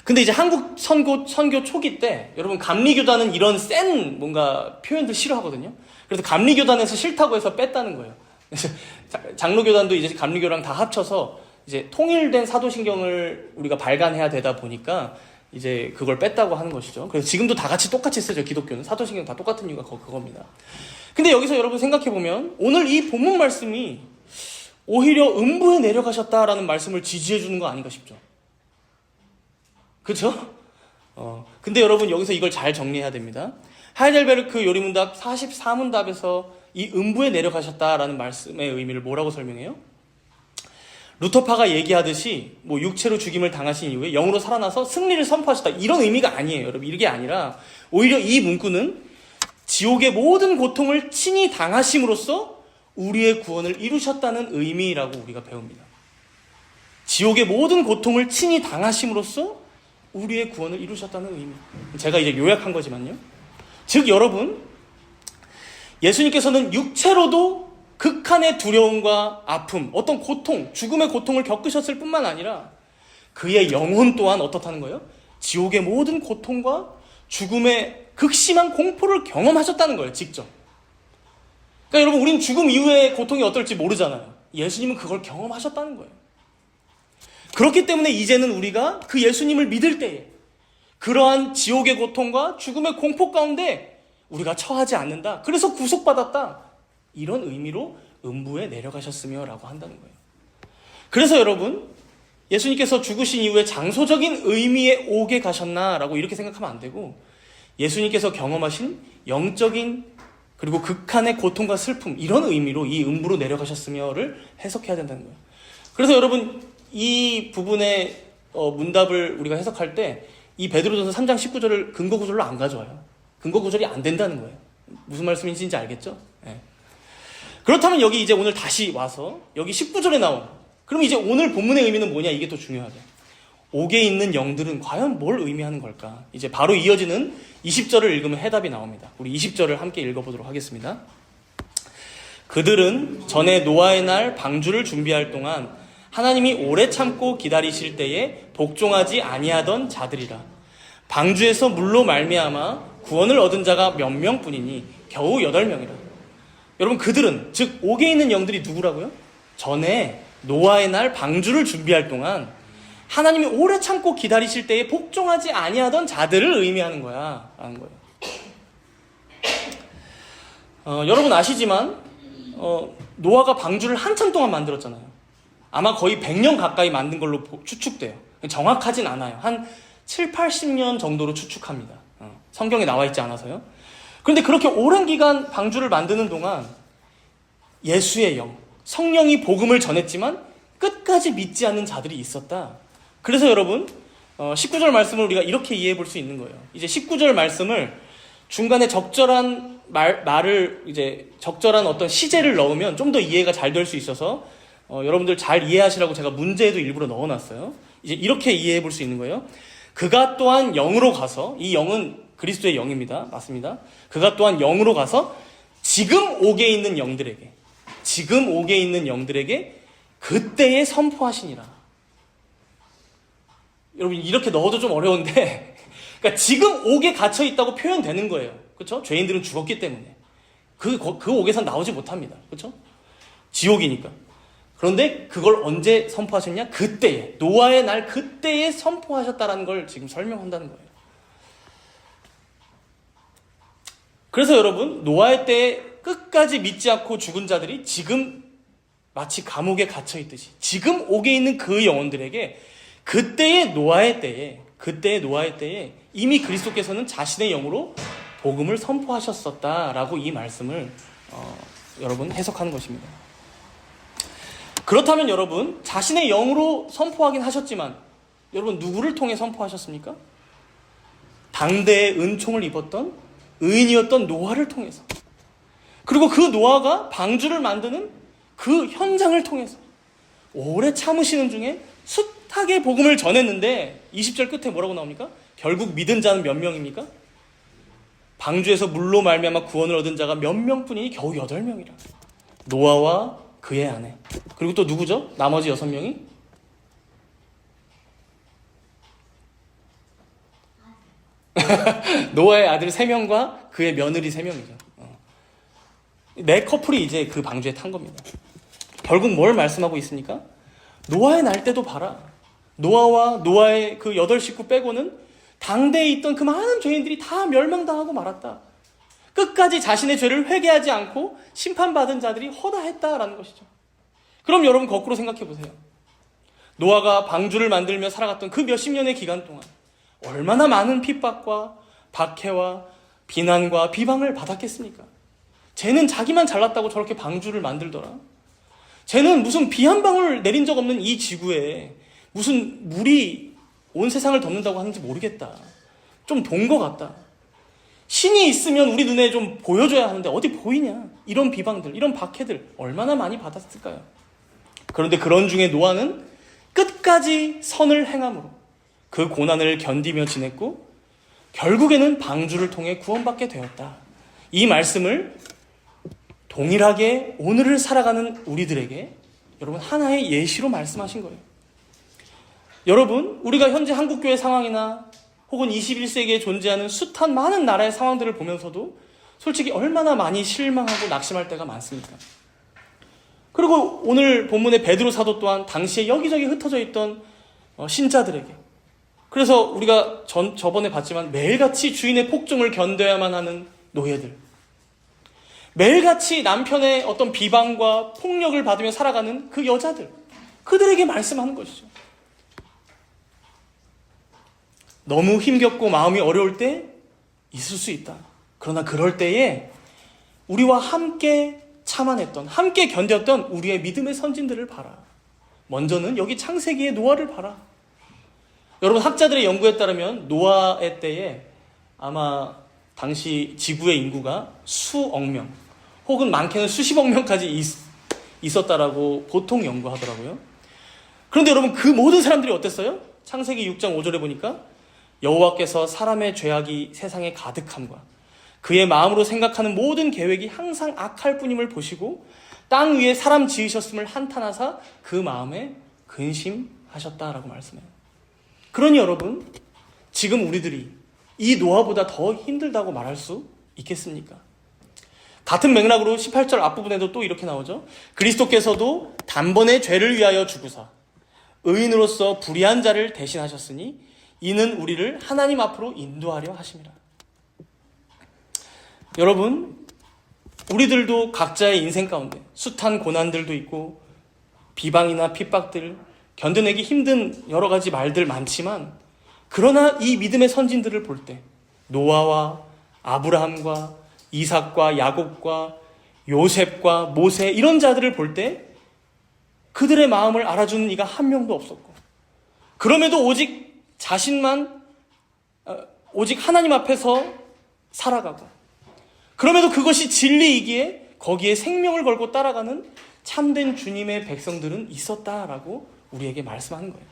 근데 이제 한국 선교 초기 때 여러분 감리교단은 이런 센 뭔가 표현들 싫어하거든요. 그래서 감리교단에서 싫다고 해서 뺐다는 거예요. 그래서 장로교단도 이제 감리교랑 다 합쳐서 이제 통일된 사도신경을 우리가 발간해야 되다 보니까 이제 그걸 뺐다고 하는 것이죠. 그래서 지금도 다 같이 똑같이 쓰죠. 기독교는 사도신경 다 똑같은 이유가 그겁니다. 근데 여기서 여러분 생각해보면 오늘 이 본문 말씀이 오히려 음부에 내려가셨다라는 말씀을 지지해 주는 거 아닌가 싶죠. 그렇죠? 근데 여러분 여기서 이걸 잘 정리해야 됩니다. 하이델베르크 요리문답 44문답에서 이 음부에 내려가셨다라는 말씀의 의미를 뭐라고 설명해요? 루터파가 얘기하듯이 뭐 육체로 죽임을 당하신 이후에 영으로 살아나서 승리를 선포하셨다 이런 의미가 아니에요. 여러분 이게 아니라 오히려 이 문구는 지옥의 모든 고통을 친히 당하심으로써 우리의 구원을 이루셨다는 의미라고 우리가 배웁니다. 지옥의 모든 고통을 친히 당하심으로써 우리의 구원을 이루셨다는 의미. 제가 이제 요약한 거지만요. 즉 여러분 예수님께서는 육체로도 극한의 두려움과 아픔, 어떤 고통, 죽음의 고통을 겪으셨을 뿐만 아니라 그의 영혼 또한 어떻다는 거예요? 지옥의 모든 고통과 죽음의 극심한 공포를 경험하셨다는 거예요. 직접. 그러니까 여러분 우린 죽음 이후의 고통이 어떨지 모르잖아요. 예수님은 그걸 경험하셨다는 거예요. 그렇기 때문에 이제는 우리가 그 예수님을 믿을 때에 그러한 지옥의 고통과 죽음의 공포 가운데 우리가 처하지 않는다. 그래서 구속받았다. 이런 의미로 음부에 내려가셨으며 라고 한다는 거예요. 그래서 여러분 예수님께서 죽으신 이후에 장소적인 의미에 오게 가셨나라고 이렇게 생각하면 안 되고 예수님께서 경험하신 영적인 그리고 극한의 고통과 슬픔 이런 의미로 이 음부로 내려가셨으며를 해석해야 된다는 거예요. 그래서 여러분 이 부분의 문답을 우리가 해석할 때 이 베드로전서 3장 19절을 근거 구절로 안 가져와요. 근거 구절이 안 된다는 거예요. 무슨 말씀인지 알겠죠? 네. 그렇다면 여기 이제 오늘 다시 와서 여기 19절에 나온 그럼 이제 오늘 본문의 의미는 뭐냐 이게 또 중요하죠. 옥에 있는 영들은 과연 뭘 의미하는 걸까? 이제 바로 이어지는 20절을 읽으면 해답이 나옵니다. 우리 20절을 함께 읽어보도록 하겠습니다. 그들은 전에 노아의 날 방주를 준비할 동안 하나님이 오래 참고 기다리실 때에 복종하지 아니하던 자들이라. 방주에서 물로 말미암아 구원을 얻은 자가 몇 명뿐이니 겨우 8명이라. 여러분 그들은 즉 옥에 있는 영들이 누구라고요? 전에 노아의 날 방주를 준비할 동안 하나님이 오래 참고 기다리실 때에 복종하지 아니하던 자들을 의미하는 거야 라는 거예요. 여러분 아시지만 노아가 방주를 한참 동안 만들었잖아요. 아마 거의 100년 가까이 만든 걸로 추측돼요. 정확하진 않아요. 한 7, 80년 정도로 추측합니다. 성경에 나와 있지 않아서요. 그런데 그렇게 오랜 기간 방주를 만드는 동안 예수의 영, 성령이 복음을 전했지만 끝까지 믿지 않는 자들이 있었다. 그래서 여러분 19절 말씀을 우리가 이렇게 이해해 볼 수 있는 거예요. 이제 19절 말씀을 중간에 적절한 말을 이제 적절한 어떤 시제를 넣으면 좀 더 이해가 잘 될 수 있어서 여러분들 잘 이해하시라고 제가 문제에도 일부러 넣어놨어요. 이제 이렇게 이해해 볼 수 있는 거예요. 그가 또한 영으로 가서 이 영은 그리스도의 영입니다. 맞습니다. 그가 또한 영으로 가서 지금 옥에 있는 영들에게 그때에 선포하시니라. 여러분 이렇게 넣어도 좀 어려운데 그러니까 지금 옥에 갇혀 있다고 표현되는 거예요. 그렇죠? 죄인들은 죽었기 때문에 그 옥에서 나오지 못합니다. 그렇죠? 지옥이니까. 그런데 그걸 언제 선포하셨냐? 그때에 노아의 날 그때에 선포하셨다라는 걸 지금 설명한다는 거예요. 그래서 여러분 노아의 때에 끝까지 믿지 않고 죽은 자들이 지금 마치 감옥에 갇혀 있듯이 지금 옥에 있는 그 영혼들에게 그때의 노아의 때에 이미 그리스도께서는 자신의 영으로 복음을 선포하셨었다라고 이 말씀을 여러분 해석하는 것입니다. 그렇다면 여러분 자신의 영으로 선포하긴 하셨지만 여러분 누구를 통해 선포하셨습니까? 당대의 은총을 입었던 의인이었던 노아를 통해서 그리고 그 노아가 방주를 만드는 그 현장을 통해서 오래 참으시는 중에 숱하게 복음을 전했는데 20절 끝에 뭐라고 나옵니까? 결국 믿은 자는 몇 명입니까? 방주에서 물로 말미암아 구원을 얻은 자가 몇 명뿐이니 겨우 8명이라. 노아와 그의 아내. 그리고 또 누구죠? 나머지 6명이? 노아의 아들 3명과 그의 며느리 3명이죠. 네 커플이 이제 그 방주에 탄 겁니다. 결국 뭘 말씀하고 있습니까? 노아의 날 때도 봐라. 노아와 노아의 그 8식구 빼고는 당대에 있던 그 많은 죄인들이 다 멸망당하고 말았다. 끝까지 자신의 죄를 회개하지 않고 심판받은 자들이 허다했다라는 것이죠. 그럼 여러분 거꾸로 생각해 보세요. 노아가 방주를 만들며 살아갔던 그 몇십 년의 기간 동안 얼마나 많은 핍박과 박해와 비난과 비방을 받았겠습니까? 쟤는 자기만 잘났다고 저렇게 방주를 만들더라. 쟤는 무슨 비 한 방울 내린 적 없는 이 지구에 무슨 물이 온 세상을 덮는다고 하는지 모르겠다. 좀 돈 것 같다. 신이 있으면 우리 눈에 좀 보여줘야 하는데 어디 보이냐. 이런 비방들, 이런 박해들 얼마나 많이 받았을까요? 그런데 그런 중에 노아는 끝까지 선을 행함으로 그 고난을 견디며 지냈고 결국에는 방주를 통해 구원받게 되었다. 이 말씀을 동일하게 오늘을 살아가는 우리들에게 여러분 하나의 예시로 말씀하신 거예요. 여러분, 우리가 현재 한국교회 상황이나 혹은 21세기에 존재하는 숱한 많은 나라의 상황들을 보면서도 솔직히 얼마나 많이 실망하고 낙심할 때가 많습니까? 그리고 오늘 본문의 베드로 사도 또한 당시에 여기저기 흩어져 있던 신자들에게, 그래서 우리가 저번에 봤지만 매일같이 주인의 폭정을 견뎌야만 하는 노예들, 매일같이 남편의 어떤 비방과 폭력을 받으며 살아가는 그 여자들, 그들에게 말씀하는 것이죠. 너무 힘겹고 마음이 어려울 때 있을 수 있다. 그러나 그럴 때에 우리와 함께 참아냈던, 함께 견뎠던 우리의 믿음의 선진들을 봐라. 먼저는 여기 창세기의 노아를 봐라. 여러분, 학자들의 연구에 따르면 노아의 때에 아마 당시 지구의 인구가 수억 명 혹은 많게는 수십억 명까지 있었다라고 보통 연구하더라고요. 그런데 여러분, 그 모든 사람들이 어땠어요? 창세기 6장 5절에 보니까 여호와께서 사람의 죄악이 세상에 가득함과 그의 마음으로 생각하는 모든 계획이 항상 악할 뿐임을 보시고 땅 위에 사람 지으셨음을 한탄하사 그 마음에 근심하셨다라고 말씀해요. 그러니 여러분, 지금 우리들이 이 노아보다 더 힘들다고 말할 수 있겠습니까? 같은 맥락으로 18절 앞부분에도 또 이렇게 나오죠. 그리스도께서도 단번에 죄를 위하여 죽으사 의인으로서 불의한 자를 대신하셨으니 이는 우리를 하나님 앞으로 인도하려 하심이라. 여러분, 우리들도 각자의 인생 가운데 숱한 고난들도 있고 비방이나 핍박들, 견뎌내기 힘든 여러 가지 말들 많지만, 그러나 이 믿음의 선진들을 볼 때 노아와 아브라함과 이삭과 야곱과 요셉과 모세, 이런 자들을 볼 때 그들의 마음을 알아주는 이가 한 명도 없었고, 그럼에도 오직 자신만 오직 하나님 앞에서 살아가고, 그럼에도 그것이 진리이기에 거기에 생명을 걸고 따라가는 참된 주님의 백성들은 있었다라고 우리에게 말씀하는 거예요.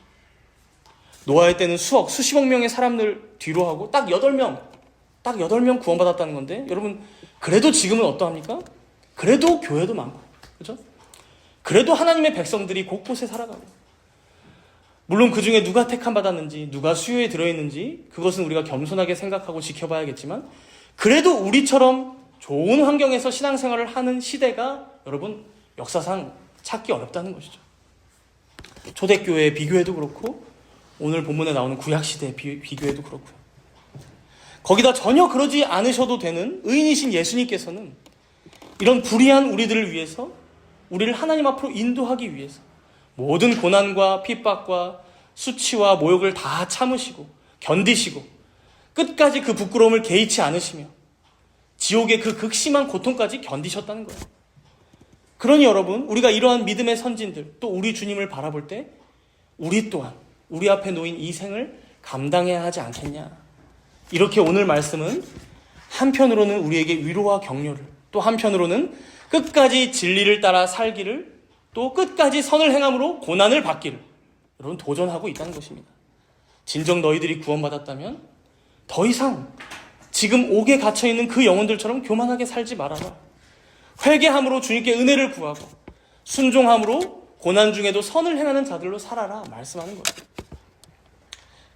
노아의 때는 수십억 명의 사람들 뒤로 하고 딱 8명 구원받았다는 건데, 여러분, 그래도 지금은 어떠합니까? 그래도 교회도 많고, 그렇죠? 그래도 하나님의 백성들이 곳곳에 살아가고, 물론 그 중에 누가 택함 받았는지, 누가 수요에 들어있는지 그것은 우리가 겸손하게 생각하고 지켜봐야겠지만, 그래도 우리처럼 좋은 환경에서 신앙생활을 하는 시대가 여러분 역사상 찾기 어렵다는 것이죠. 초대교회 비교해도 그렇고 오늘 본문에 나오는 구약시대 비교해도 그렇고요. 거기다 전혀 그러지 않으셔도 되는 의인이신 예수님께서는 이런 불의한 우리들을 위해서, 우리를 하나님 앞으로 인도하기 위해서 모든 고난과 핍박과 수치와 모욕을 다 참으시고 견디시고 끝까지 그 부끄러움을 개의치 않으시며 지옥의 그 극심한 고통까지 견디셨다는 거예요. 그러니 여러분, 우리가 이러한 믿음의 선진들, 또 우리 주님을 바라볼 때 우리 또한 우리 앞에 놓인 이 생을 감당해야 하지 않겠냐. 이렇게 오늘 말씀은 한편으로는 우리에게 위로와 격려를, 또 한편으로는 끝까지 진리를 따라 살기를, 또 끝까지 선을 행함으로 고난을 받기를 여러분 도전하고 있다는 것입니다. 진정 너희들이 구원받았다면 더 이상 지금 옥에 갇혀있는 그 영혼들처럼 교만하게 살지 말아라. 회개함으로 주님께 은혜를 구하고 순종함으로 고난 중에도 선을 행하는 자들로 살아라 말씀하는 거예요.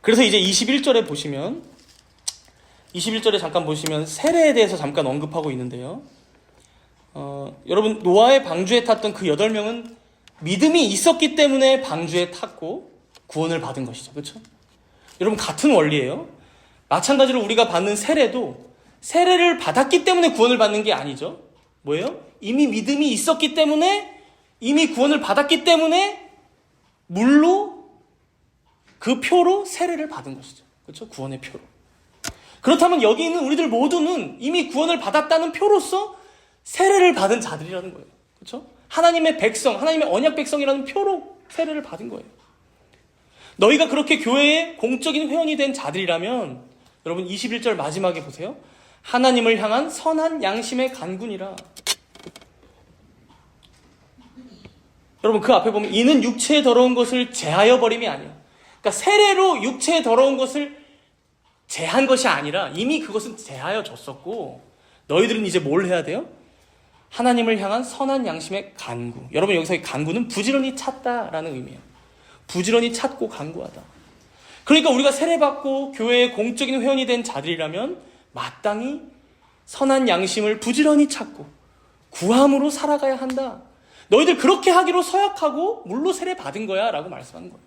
그래서 이제 21절에 보시면 21절에 잠깐 보시면 세례에 대해서 잠깐 언급하고 있는데요. 여러분 노아의 방주에 탔던 그 8명은 믿음이 있었기 때문에 방주에 탔고 구원을 받은 것이죠. 그렇죠? 여러분 같은 원리예요. 마찬가지로 우리가 받는 세례도 세례를 받았기 때문에 구원을 받는 게 아니죠. 뭐예요? 이미 믿음이 있었기 때문에 이미 구원을 받았기 때문에 물로 그 표로 세례를 받은 것이죠. 그렇죠? 구원의 표로. 그렇다면 여기 있는 우리들 모두는 이미 구원을 받았다는 표로서 세례를 받은 자들이라는 거예요. 그렇죠? 하나님의 백성, 하나님의 언약 백성이라는 표로 세례를 받은 거예요. 너희가 그렇게 교회의 공적인 회원이 된 자들이라면 여러분 21절 마지막에 보세요. 하나님을 향한 선한 양심의 간군이라. 여러분 그 앞에 보면 이는 육체의 더러운 것을 제하여 버림이 아니야. 그러니까 세례로 육체의 더러운 것을 제한 것이 아니라 이미 그것은 제하여 줬었고 너희들은 이제 뭘 해야 돼요? 하나님을 향한 선한 양심의 간구. 여러분 여기서 간구는 부지런히 찾다라는 의미예요. 부지런히 찾고 간구하다. 그러니까 우리가 세례받고 교회의 공적인 회원이 된 자들이라면 마땅히 선한 양심을 부지런히 찾고 구함으로 살아가야 한다. 너희들 그렇게 하기로 서약하고 물로 세례받은 거야 라고 말씀하는 거예요.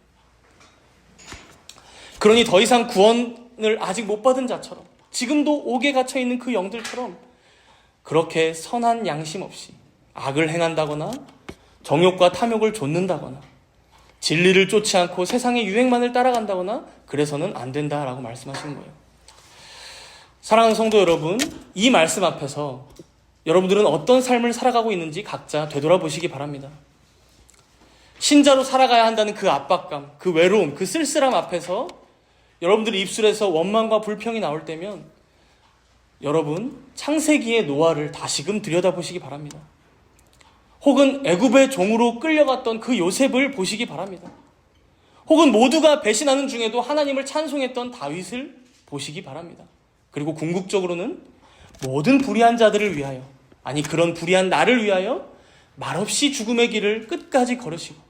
그러니 더 이상 구원을 아직 못 받은 자처럼 지금도 옥에 갇혀있는 그 영들처럼 그렇게 선한 양심 없이 악을 행한다거나 정욕과 탐욕을 좇는다거나 진리를 쫓지 않고 세상의 유행만을 따라간다거나 그래서는 안 된다라고 말씀하시는 거예요. 사랑하는 성도 여러분, 이 말씀 앞에서 여러분들은 어떤 삶을 살아가고 있는지 각자 되돌아보시기 바랍니다. 신자로 살아가야 한다는 그 압박감, 그 외로움, 그 쓸쓸함 앞에서 여러분들의 입술에서 원망과 불평이 나올 때면 여러분 창세기의 노아를 다시금 들여다보시기 바랍니다. 혹은 애굽의 종으로 끌려갔던 그 요셉을 보시기 바랍니다. 혹은 모두가 배신하는 중에도 하나님을 찬송했던 다윗을 보시기 바랍니다. 그리고 궁극적으로는 모든 불의한 자들을 위하여, 아니 그런 불의한 나를 위하여 말없이 죽음의 길을 끝까지 걸으시고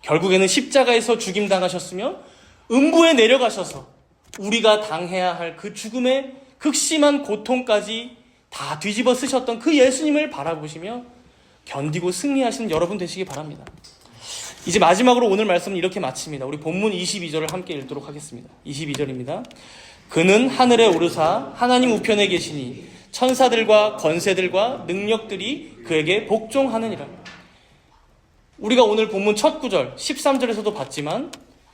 결국에는 십자가에서 죽임당하셨으며 음부에 내려가셔서 우리가 당해야 할 그 죽음의 극심한 고통까지 다 뒤집어 쓰셨던 그 예수님을 바라보시며 견디고 승리하시는 여러분 되시기 바랍니다. 이제 마지막으로 오늘 말씀은 이렇게 마칩니다. 우리 본문 22절을 함께 읽도록 하겠습니다. 22절입니다. 그는 하늘에 오르사 하나님 우편에 계시니 천사들과 권세들과 능력들이 그에게 복종하느니라. 우리가 오늘 본문 첫 구절 13절에서도 봤지만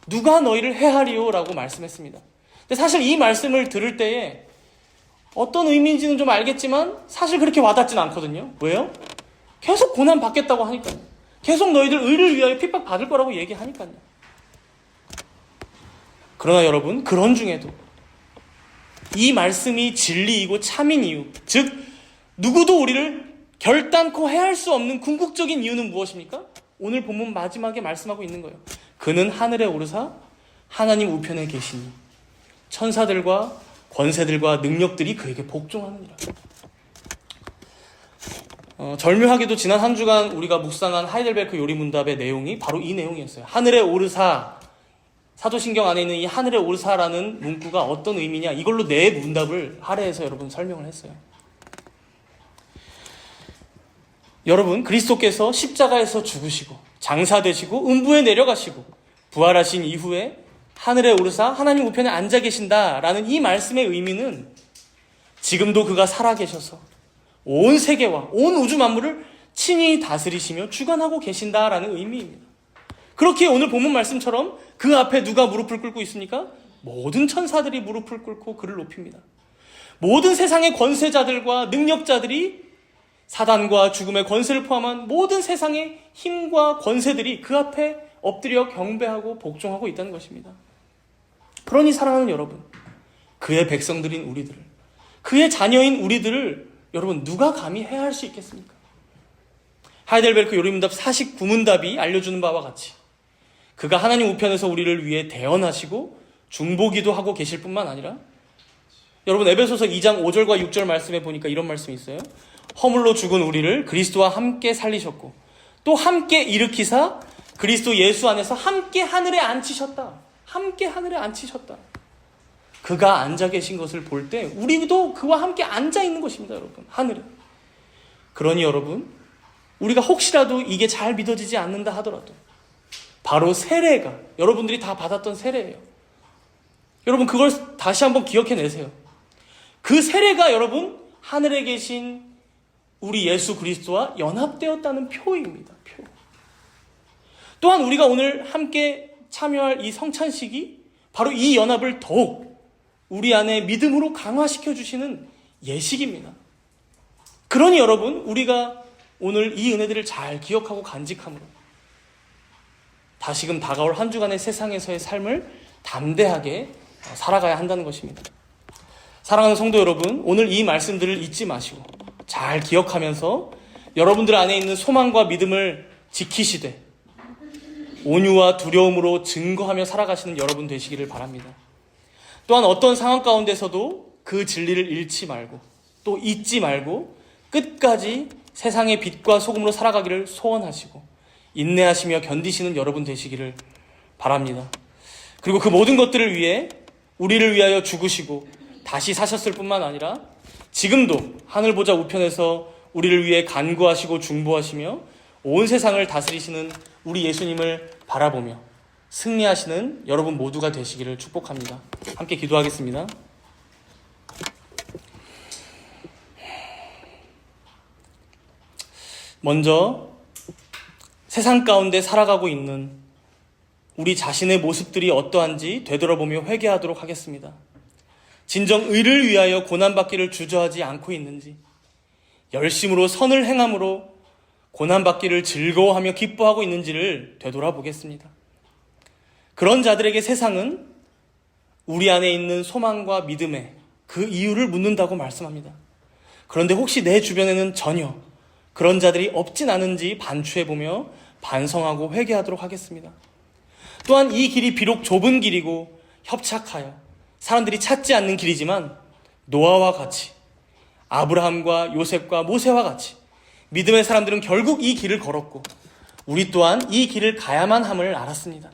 누가 너희를 해하리요? 라고 말씀했습니다. 근데 사실 이 말씀을 들을 때에 어떤 의미인지는 좀 알겠지만 사실 그렇게 와닿지는 않거든요. 왜요? 계속 고난 받겠다고 하니까요. 계속 너희들 의를 위하여 핍박받을 거라고 얘기하니까요. 그러나 여러분 그런 중에도 이 말씀이 진리이고 참인 이유, 즉 누구도 우리를 결단코 해할 수 없는 궁극적인 이유는 무엇입니까? 오늘 본문 마지막에 말씀하고 있는 거예요. 그는 하늘에 오르사 하나님 우편에 계시니 천사들과 권세들과 능력들이 그에게 복종하느니라. 절묘하게도 지난 한 주간 우리가 묵상한 하이델베르크 요리문답의 내용이 바로 이 내용이었어요. 하늘에 오르사, 사도신경 안에 있는 이 하늘에 오르사라는 문구가 어떤 의미냐, 이걸로 네 문답을 할애해서 여러분 설명을 했어요. 여러분 그리스도께서 십자가에서 죽으시고 장사되시고 음부에 내려가시고 부활하신 이후에 하늘에 오르사 하나님 우편에 앉아 계신다라는 이 말씀의 의미는 지금도 그가 살아계셔서 온 세계와 온 우주 만물을 친히 다스리시며 주관하고 계신다라는 의미입니다. 그렇게 오늘 본문 말씀처럼 그 앞에 누가 무릎을 꿇고 있습니까? 모든 천사들이 무릎을 꿇고 그를 높입니다. 모든 세상의 권세자들과 능력자들이, 사단과 죽음의 권세를 포함한 모든 세상의 힘과 권세들이 그 앞에 엎드려 경배하고 복종하고 있다는 것입니다. 그러니 사랑하는 여러분, 그의 백성들인 우리들을, 그의 자녀인 우리들을 여러분 누가 감히 해할 수 있겠습니까? 하이델베르크 요리문답 49문답이 알려주는 바와 같이 그가 하나님 우편에서 우리를 위해 대언하시고 중보기도 하고 계실 뿐만 아니라 여러분 에베소서 2장 5절과 6절 말씀에 보니까 이런 말씀이 있어요. 허물로 죽은 우리를 그리스도와 함께 살리셨고 또 함께 일으키사 그리스도 예수 안에서 함께 하늘에 앉히셨다. 함께 하늘에 앉히셨다. 그가 앉아 계신 것을 볼 때 우리도 그와 함께 앉아 있는 것입니다, 여러분. 하늘에. 그러니 여러분, 우리가 혹시라도 이게 잘 믿어지지 않는다 하더라도 바로 세례가 여러분들이 다 받았던 세례예요. 여러분 그걸 다시 한번 기억해내세요. 그 세례가 여러분 하늘에 계신 우리 예수 그리스도와 연합되었다는 표입니다. 표. 또한 우리가 오늘 함께 참여할 이 성찬식이 바로 이 연합을 더욱 우리 안에 믿음으로 강화시켜 주시는 예식입니다. 그러니 여러분 우리가 오늘 이 은혜들을 잘 기억하고 간직함으로 다시금 다가올 한 주간의 세상에서의 삶을 담대하게 살아가야 한다는 것입니다. 사랑하는 성도 여러분, 오늘 이 말씀들을 잊지 마시고 잘 기억하면서 여러분들 안에 있는 소망과 믿음을 지키시되 온유와 두려움으로 증거하며 살아가시는 여러분 되시기를 바랍니다. 또한 어떤 상황 가운데서도 그 진리를 잃지 말고 또 잊지 말고 끝까지 세상의 빛과 소금으로 살아가기를 소원하시고 인내하시며 견디시는 여러분 되시기를 바랍니다. 그리고 그 모든 것들을 위해 우리를 위하여 죽으시고 다시 사셨을 뿐만 아니라 지금도 하늘 보좌 우편에서 우리를 위해 간구하시고 중보하시며 온 세상을 다스리시는 우리 예수님을 바라보며 승리하시는 여러분 모두가 되시기를 축복합니다. 함께 기도하겠습니다. 먼저 세상 가운데 살아가고 있는 우리 자신의 모습들이 어떠한지 되돌아보며 회개하도록 하겠습니다. 진정 의를 위하여 고난받기를 주저하지 않고 있는지, 열심으로 선을 행함으로 고난받기를 즐거워하며 기뻐하고 있는지를 되돌아보겠습니다. 그런 자들에게 세상은 우리 안에 있는 소망과 믿음의 그 이유를 묻는다고 말씀합니다. 그런데 혹시 내 주변에는 전혀 그런 자들이 없진 않은지 반추해보며 반성하고 회개하도록 하겠습니다. 또한 이 길이 비록 좁은 길이고 협착하여 사람들이 찾지 않는 길이지만 노아와 같이 아브라함과 요셉과 모세와 같이 믿음의 사람들은 결국 이 길을 걸었고 우리 또한 이 길을 가야만 함을 알았습니다.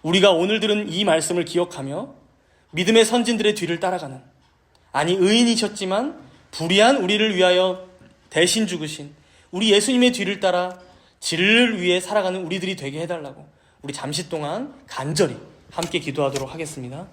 우리가 오늘 들은 이 말씀을 기억하며 믿음의 선진들의 뒤를 따라가는, 아니 의인이셨지만 불의한 우리를 위하여 대신 죽으신 우리 예수님의 뒤를 따라 진리를 위해 살아가는 우리들이 되게 해달라고 우리 잠시 동안 간절히 함께 기도하도록 하겠습니다.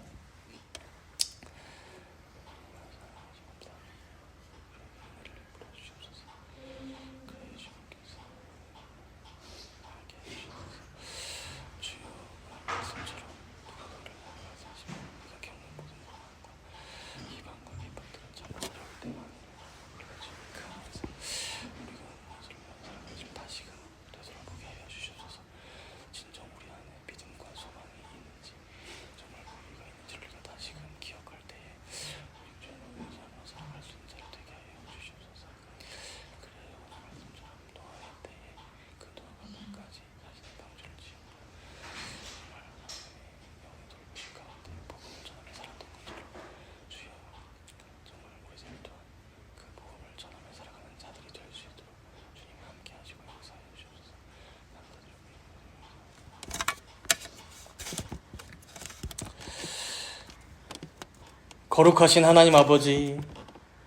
거룩하신 하나님 아버지,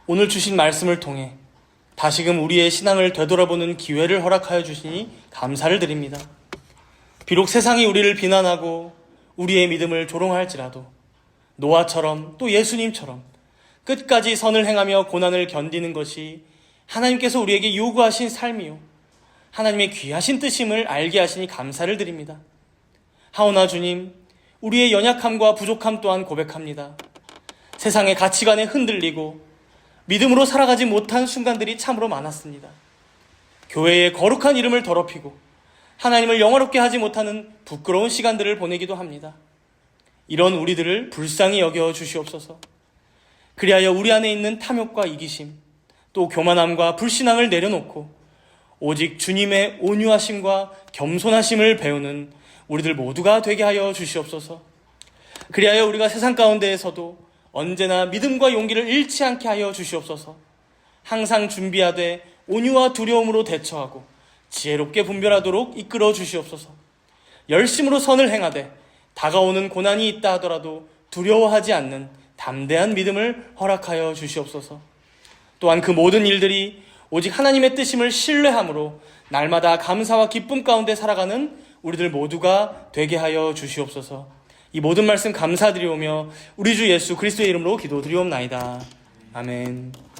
오늘 주신 말씀을 통해 다시금 우리의 신앙을 되돌아보는 기회를 허락하여 주시니 감사를 드립니다. 비록 세상이 우리를 비난하고 우리의 믿음을 조롱할지라도 노아처럼 또 예수님처럼 끝까지 선을 행하며 고난을 견디는 것이 하나님께서 우리에게 요구하신 삶이요 하나님의 귀하신 뜻임을 알게 하시니 감사를 드립니다. 하오나 주님, 우리의 연약함과 부족함 또한 고백합니다. 세상의 가치관에 흔들리고 믿음으로 살아가지 못한 순간들이 참으로 많았습니다. 교회의 거룩한 이름을 더럽히고 하나님을 영화롭게 하지 못하는 부끄러운 시간들을 보내기도 합니다. 이런 우리들을 불쌍히 여겨 주시옵소서. 그리하여 우리 안에 있는 탐욕과 이기심, 또 교만함과 불신앙을 내려놓고 오직 주님의 온유하심과 겸손하심을 배우는 우리들 모두가 되게 하여 주시옵소서. 그리하여 우리가 세상 가운데에서도 언제나 믿음과 용기를 잃지 않게 하여 주시옵소서. 항상 준비하되 온유와 두려움으로 대처하고 지혜롭게 분별하도록 이끌어 주시옵소서. 열심으로 선을 행하되 다가오는 고난이 있다 하더라도 두려워하지 않는 담대한 믿음을 허락하여 주시옵소서. 또한 그 모든 일들이 오직 하나님의 뜻임을 신뢰함으로 날마다 감사와 기쁨 가운데 살아가는 우리들 모두가 되게 하여 주시옵소서. 이 모든 말씀 감사드리오며 우리 주 예수 그리스도의 이름으로 기도드리옵나이다. 아멘.